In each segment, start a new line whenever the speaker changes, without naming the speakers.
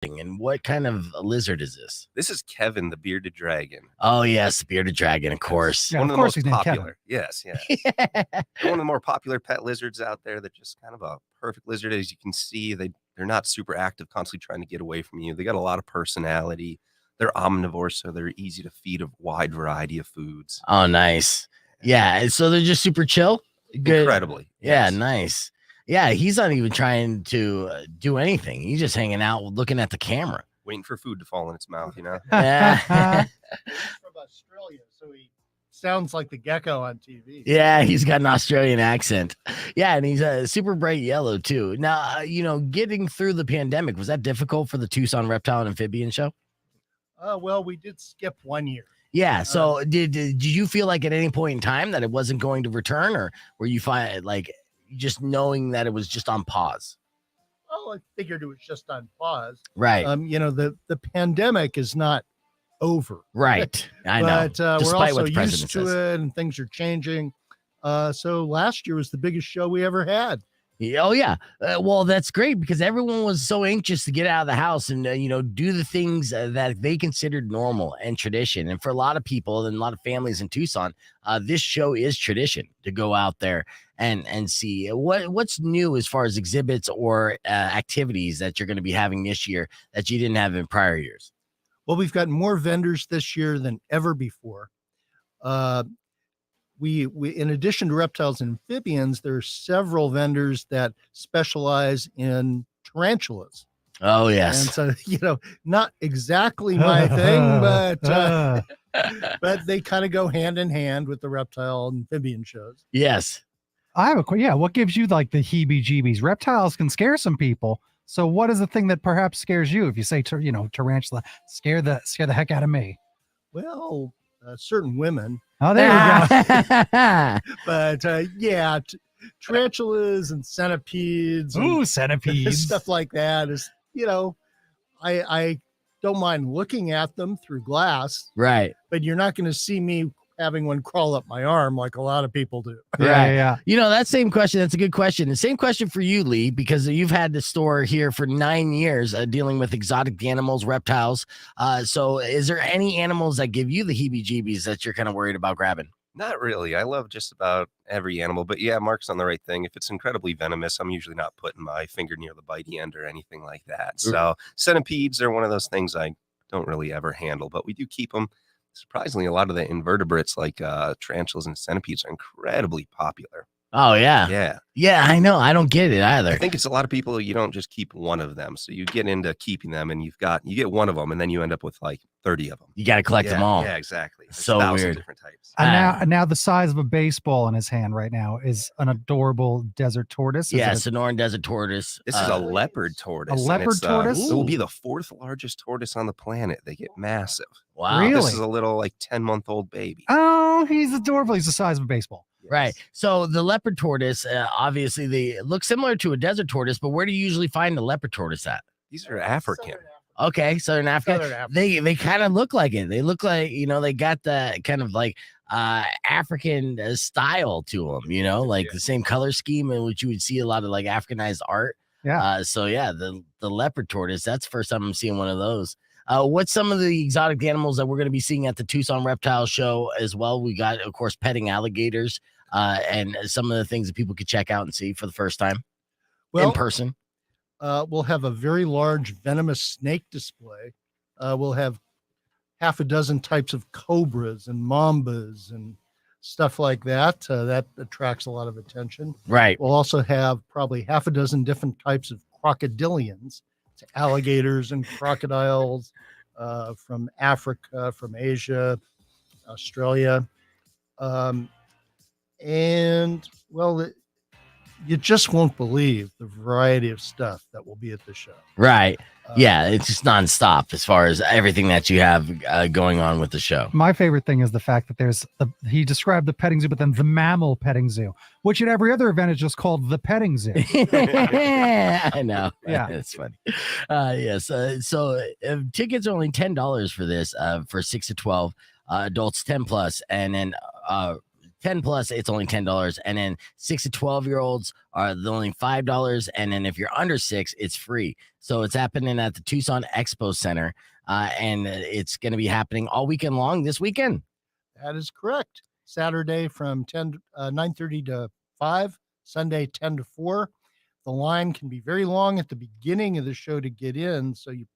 And what kind of a lizard is this?
This is Kevin, the bearded dragon.
Oh, yes, bearded dragon, of course.
Yeah,
One
of
of the
course
most
he's named Kevin.
popular. Yes, yes. They're one of the more popular pet lizards out there. That just kind of a perfect lizard. As you can see, they're not super active, constantly trying to get away from you. They got a lot of personality. They're omnivores, so they're easy to feed a wide variety of foods.
Oh, nice. Yeah, so they're just super chill. Good.
Incredibly.
Yeah,
Yes.
Nice. Yeah, he's not even trying to do anything. He's just hanging out, looking at the camera.
Waiting for food to fall in its mouth, you know?
Yeah.
He's from Australia, so he sounds like the gecko on TV.
Yeah, he's got an Australian accent. Yeah, and he's super bright yellow too. Now, getting through the pandemic, was that difficult for the Tucson Reptile and Amphibian show?
Well, we did skip 1 year.
Yeah. So did you feel like at any point in time that it wasn't going to return, or were you just knowing that it was just on pause?
Well, I figured it was just on pause.
Right.
The pandemic is not over.
Right. I know.
But we're
Despite
also
what the president
used to
says.
it, and things are changing. So last year was the biggest show we ever had.
Oh, yeah. Well, that's great because everyone was so anxious to get out of the house and, do the things that they considered normal and tradition. And for a lot of people and a lot of families in Tucson, this show is tradition to go out there and see what's new as far as exhibits or activities that you're going to be having this year that you didn't have in prior years.
Well, we've got more vendors this year than ever before. We in addition to reptiles and amphibians, there are several vendors that specialize in tarantulas.
Oh, yes.
And so, not exactly my thing, but they kind of go hand in hand with the reptile and amphibian shows.
Yes.
I have a question. Yeah, what gives you like the heebie-jeebies? Reptiles can scare some people. So what is the thing that perhaps scares you? If you say, tarantula, scare the heck out of me.
Well, certain women.
Oh, there you go.
But tarantulas and centipedes.
Ooh,
and
centipedes.
stuff like that is, I don't mind looking at them through glass,
Right.
but you're not going to see me having one crawl up my arm like a lot of people do.
Yeah.
That same question. That's a good question. The same question for you, Lee, because you've had the store here for 9 years dealing with exotic animals, reptiles. So is there any animals that give you the heebie-jeebies that you're kind of worried about grabbing?
Not really. I love just about every animal, but yeah, Mark's on the right thing. If it's incredibly venomous, I'm usually not putting my finger near the bitey end or anything like that. So centipedes are one of those things I don't really ever handle, but we do keep them. Surprisingly, a lot of the invertebrates like tarantulas and centipedes are incredibly popular.
Oh, yeah.
Yeah.
Yeah, I know. I don't get it either.
I think it's a lot of people, you don't just keep one of them. So you get into keeping them and you get one of them and then you end up with like 30 of them.
You got to collect them all.
Yeah, exactly. There's
So
1,000
weird.
different types.
And now the size of a baseball in his hand right now is an adorable desert tortoise.
Yeah, Sonoran desert tortoise.
This is a leopard tortoise.
A leopard tortoise?
It will be the 4th largest tortoise on the planet. They get massive.
Wow.
Really?
This is a little like 10-month-old baby.
Oh, he's adorable. He's the size of a baseball.
Yes.
Right. So the leopard tortoise, obviously they look similar to a desert tortoise, but where do you usually find the leopard tortoise at?
These are African.
Okay, Southern Africa.
Southern Africa.
They kind of look like it. They look like, they got the kind of like African style to them, like the same color scheme in which you would see a lot of like Africanized art.
Yeah.
The leopard tortoise, that's the first time I'm seeing one of those. What's some of the exotic animals that we're going to be seeing at the Tucson Reptile Show as well? We got, of course, petting alligators and some of the things that people could check out and see for the first time in person.
We'll have a very large venomous snake display. We'll have half a dozen types of cobras and mambas and stuff like that. That attracts a lot of attention.
Right.
We'll also have probably half a dozen different types of crocodilians, alligators and crocodiles from Africa, from Asia, Australia. You just won't believe the variety of stuff that will be at the show.
Right. Yeah, it's just nonstop as far as everything that you have going on with the show.
My favorite thing is the fact that he described the petting zoo, but then the mammal petting zoo, which at every other event is just called the petting zoo.
I know.
Yeah.
It's funny. Yes. So tickets are only $10 for this, for 6 to 12, adults 10 plus, and then 10 plus, it's only $10. And then 6 to 12-year-olds are the only $5. And then if you're under 6, it's free. So it's happening at the Tucson Expo Center. And it's going to be happening all weekend long this weekend.
That is correct. Saturday from 9:30 to 5, Sunday 10 to 4. The line can be very long at the beginning of the show to get in, so you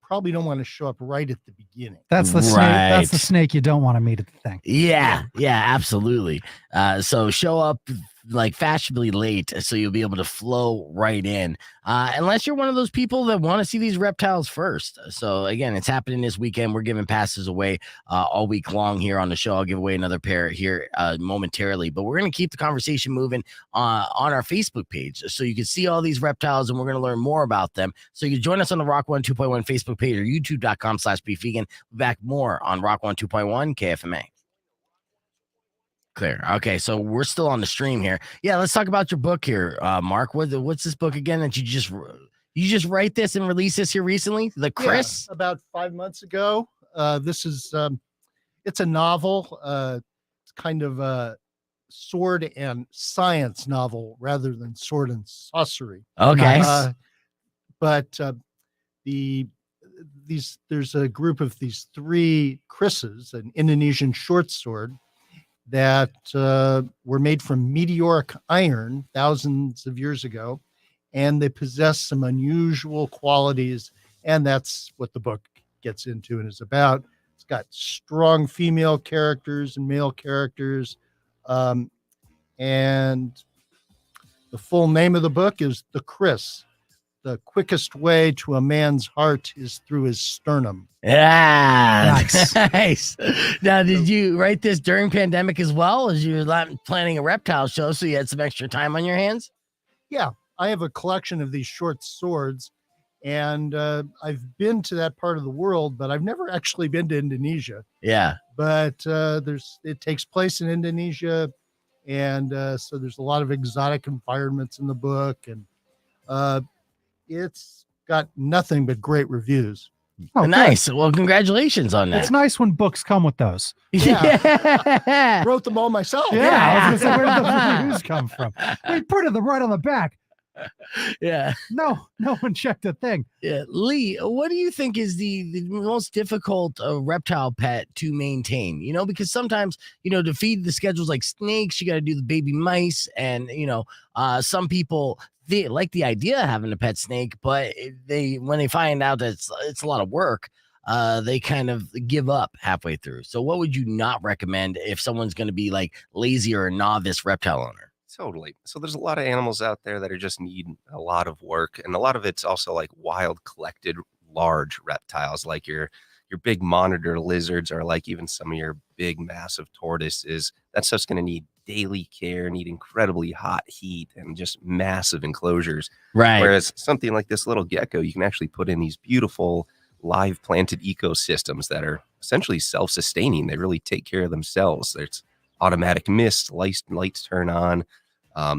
probably don't want to show up right at the beginning.
That's the snake. That's the snake you don't want to meet at the thing.
Yeah, absolutely. So show up like fashionably late so you'll be able to flow right in. Unless you're one of those people that want to see these reptiles first. So again, it's happening this weekend. We're giving passes away all week long here on the show. I'll give away another pair here momentarily, but we're going to keep the conversation moving on our Facebook page so you can see all these reptiles and we're going to learn more about them. So you can join us on the Rock 1 2.1 Facebook page or youtube.com/beefvegan. Back more on Rock 1 2.1 KFMA. Clear. Okay, so we're still on the stream here. Yeah, let's talk about your book here, Mark. What's this book again that you just write this and release this here recently? The Chris?
Yeah, about 5 months ago. This is it's a novel. It's kind of a sword and science novel rather than sword and sorcery.
Okay.
But there's a group of these 3 Chris's, an Indonesian short sword that were made from meteoric iron thousands of years ago, and they possess some unusual qualities, and that's what the book gets into and is about. It's got strong female characters and male characters, and the full name of the book is The Chris. The quickest way to a man's heart is through his sternum.
Yeah, nice. Now, did you write this during pandemic as well, as you were planning a reptile show, so you had some extra time on your hands?
Yeah, I have a collection of these short swords, and I've been to that part of the world, but I've never actually been to Indonesia.
Yeah,
but it takes place in Indonesia, and so there's a lot of exotic environments in the book, and it's got nothing but great reviews.
Oh,
nice.
good.
Well, congratulations on that.
It's nice when books come with those.
Yeah.
Wrote them all myself.
Yeah, I was gonna say, where did the reviews come from? We printed them right on the back.
Yeah.
No one checked a thing.
Yeah. Lee, what do you think is the most difficult reptile pet to maintain? Because sometimes, to feed the schedules like snakes, you got to do the baby mice. And, some people, they like the idea of having a pet snake, but when they find out that it's a lot of work, they kind of give up halfway through. So what would you not recommend if someone's going to be like lazy or a novice reptile owner?
Totally. So there's a lot of animals out there that just need a lot of work, and a lot of it's also like wild collected large reptiles, like your big monitor lizards, or like even some of your big massive tortoises. That stuff's going to need daily care, need incredibly hot heat, and just massive enclosures.
Right.
Whereas something like this little gecko, you can actually put in these beautiful live planted ecosystems that are essentially self-sustaining. They really take care of themselves. There's automatic mist, lights turn on.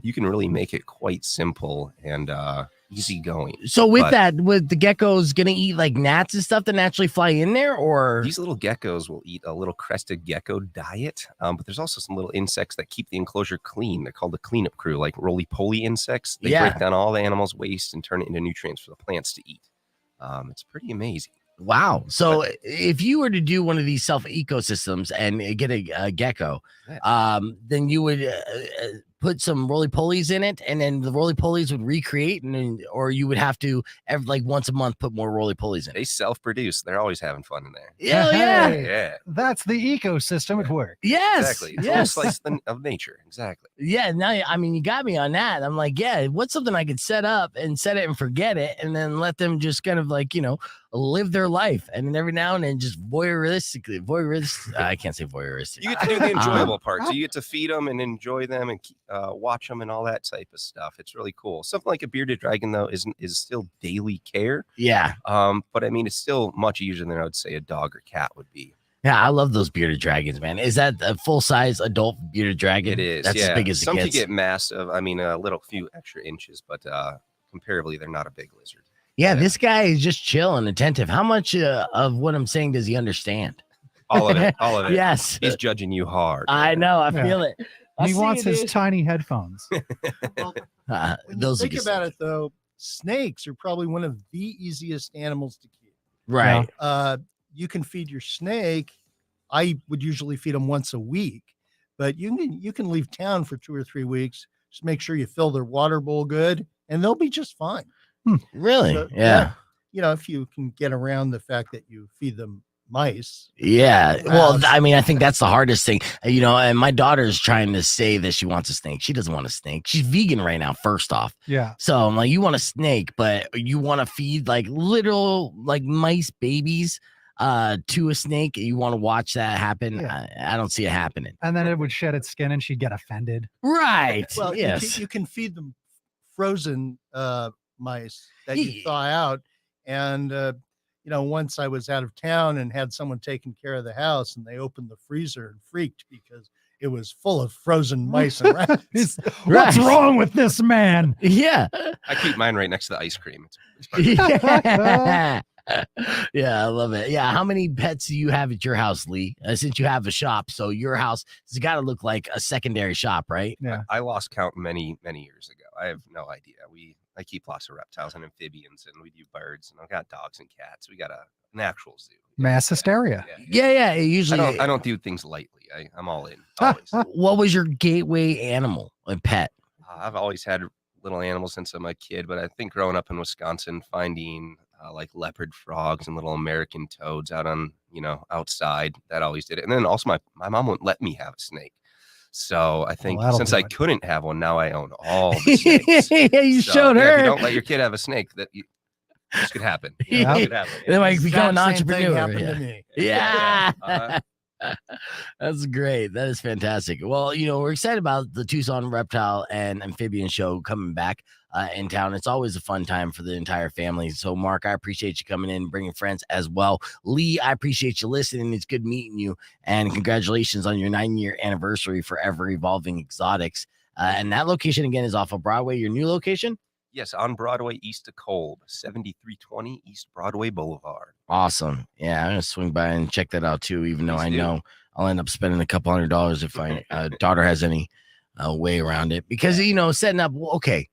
You can really make it quite simple and easy going.
So with the geckos gonna eat like gnats and stuff that naturally fly in there, or
these little geckos will eat a little crested gecko diet, but there's also some little insects that keep the enclosure clean. They're called the cleanup crew, like roly-poly insects. They break down all the animals' waste and turn it into nutrients for the plants to eat. It's pretty amazing.
Wow. So if you were to do one of these self ecosystems and get a gecko, then you would put some roly-polies in it, and then the roly-polies would recreate, or you would have to once a month put more roly-polies in.
They self-produce. They're always having fun in there.
Yeah.
That's the ecosystem at work.
Yes.
Exactly. It's a slice of nature. Exactly.
Yeah. Now, you got me on that. I'm like, what's something I could set up and set it and forget it, and then let them just kind of live their life, and then every now and then just voyeuristic. I can't say voyeuristic.
You get to do the enjoyable part. So you get to feed them and enjoy them and watch them and all that type of stuff. It's really cool. Something like a bearded dragon, though, is still daily care.
Yeah.
But I mean, it's still much easier than I would say a dog or cat would be.
Yeah, I love those bearded dragons, man. Is that a full-size adult bearded dragon?
It is.
That's as big as it
Some
gets.
could get massive. I mean, a few extra inches, but comparably, they're not a big lizard.
Yeah, this guy is just chill and attentive. How much of what I'm saying does he understand?
All of it. All of it.
Yes.
He's judging you hard.
I know. I
Yeah.
feel it. I
He
see
wants
you,
his
dude.
tiny headphones.
Well, when you
Those are
think about it, though, snakes are probably one of the easiest animals to keep.
right.
You can feed your snake. I would usually feed them once a week, but you can leave town for 2 or 3 weeks. Just make sure you fill their water bowl good, and they'll be just fine.
Really?
So,
yeah.
You know, if you can get around the fact that you feed them mice.
Yeah. Well,
Rats.
I mean, I think that's the hardest thing, and my daughter's trying to say that she wants a snake. She doesn't want a snake. She's vegan right now, first off.
Yeah.
So I'm like, you want a snake, but you want to feed like literal like mice babies to a snake. You want to watch that happen.
Yeah.
I don't see it happening.
And then it would shed its skin and she'd get offended.
Right.
Well,
yes.
you can feed them frozen mice that you thaw out. And, once I was out of town and had someone taking care of the house, and they opened the freezer and freaked because it was full of frozen mice and rats.
What's
Right.
wrong with this man?
Yeah.
I keep mine right next to the ice cream. It's perfect.
Yeah. Yeah, I love it. Yeah, how many pets do you have at your house, Lee? Since you have a shop, so your house has got to look like a secondary shop, right?
Yeah.
I lost count many years ago. I have no idea. I keep lots of reptiles and amphibians, and we do birds, and I've got dogs and cats. We got an actual zoo.
Mass hysteria.
Yeah. Usually,
I don't do things lightly. I'm all in. Always.
What was your gateway animal, a pet?
I've always had little animals since I'm a kid, but I think growing up in Wisconsin, finding like leopard frogs and little American toads out on, outside, that always did it. And then also my mom wouldn't let me have a snake. So I think
that'll
since
do
I
it.
couldn't have one, now I own all the snakes.
Yeah, you
So,
showed
yeah,
her.
if you don't let your kid have a snake, this could happen.
Yeah.
This could happen.
Then like become an
Exact same thing
entrepreneur.
happened
Yeah.
to me.
Yeah.
Uh-huh.
That's great. That is fantastic. Well, we're excited about the Tucson Reptile and Amphibian Show coming back in town. It's always a fun time for the entire family. So, Mark, I appreciate you coming in and bringing friends as well. Lee, I appreciate you listening. It's good meeting you. And congratulations on your 9-year anniversary for Ever Evolving Exotics. And that location, again, is off of Broadway, your new location?
Yes, on Broadway, east of Kolb, 7320 East Broadway Boulevard.
Awesome. Yeah, I'm going to swing by and check that out, too, even though
Please
I
do.
know I'll end up spending a couple $100 if my daughter has any way around it. Because, setting up, okay,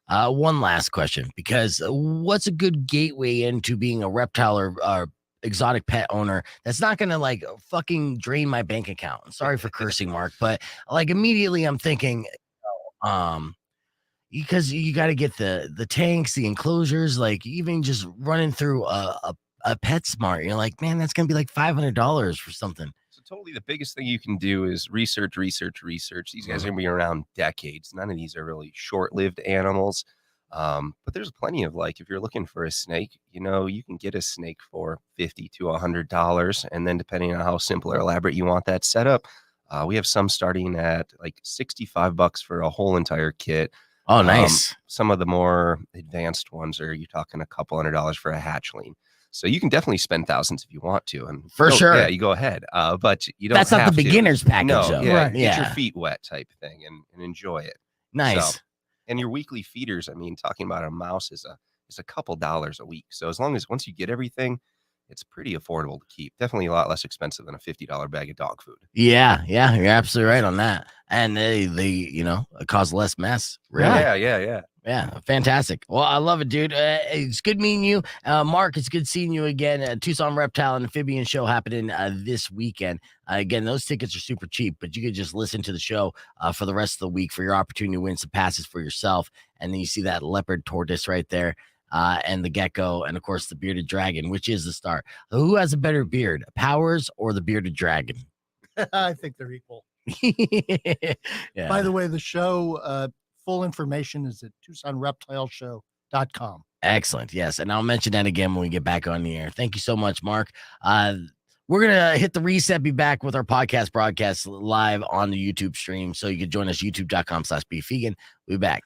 one last question. Because what's a good gateway into being a reptile or exotic pet owner that's not going to, fucking drain my bank account? Sorry for cursing, Mark, but, immediately I'm thinking, because you got to get the tanks, the enclosures, even just running through a PetSmart, you're like, man, that's gonna be like $500 for something.
So totally the biggest thing you can do is research. These guys are gonna be around decades. None of these are really short-lived animals. But there's plenty of if you're looking for a snake, you can get a snake for $50 to $100. And then depending on how simple or elaborate you want that setup, we have some starting at $65 for a whole entire kit.
Oh, nice.
Some of the more advanced ones you're talking a couple $100 for a hatchling. So you can definitely spend thousands if you want to, and
For sure.
Yeah, you go ahead. But you don't.
That's not
have
the
to.
beginner's package,
No,
though.
yeah,
Right.
get your feet wet type thing and enjoy it.
Nice.
So, and your weekly feeders. I mean, talking about a mouse is a couple dollars a week. So as long as once you get everything, it's pretty affordable to keep. Definitely a lot less expensive than a $50 bag of dog food.
Yeah, you're absolutely right on that. And they cause less mess. Really.
Yeah.
Yeah, fantastic. Well, I love it, dude. It's good meeting you. Mark, it's good seeing you again. Tucson Reptile and Amphibian Show happening this weekend. Again, those tickets are super cheap, but you could just listen to the show for the rest of the week for your opportunity to win some passes for yourself. And then you see that Leopard Tortoise right there, and the gecko, and of course the bearded dragon, which is the star. Who has a better beard, Powers or the bearded dragon?
I think they're equal.
Yeah.
By the way, the show, full information is at TucsonReptileShow.com.
Excellent. Yes. And I'll mention that again when we get back on the air. Thank you so much, Mark. We're going to hit the reset, be back with our podcast broadcast live on the YouTube stream. So you can join us, youtube.com/beefvegan. We'll be back.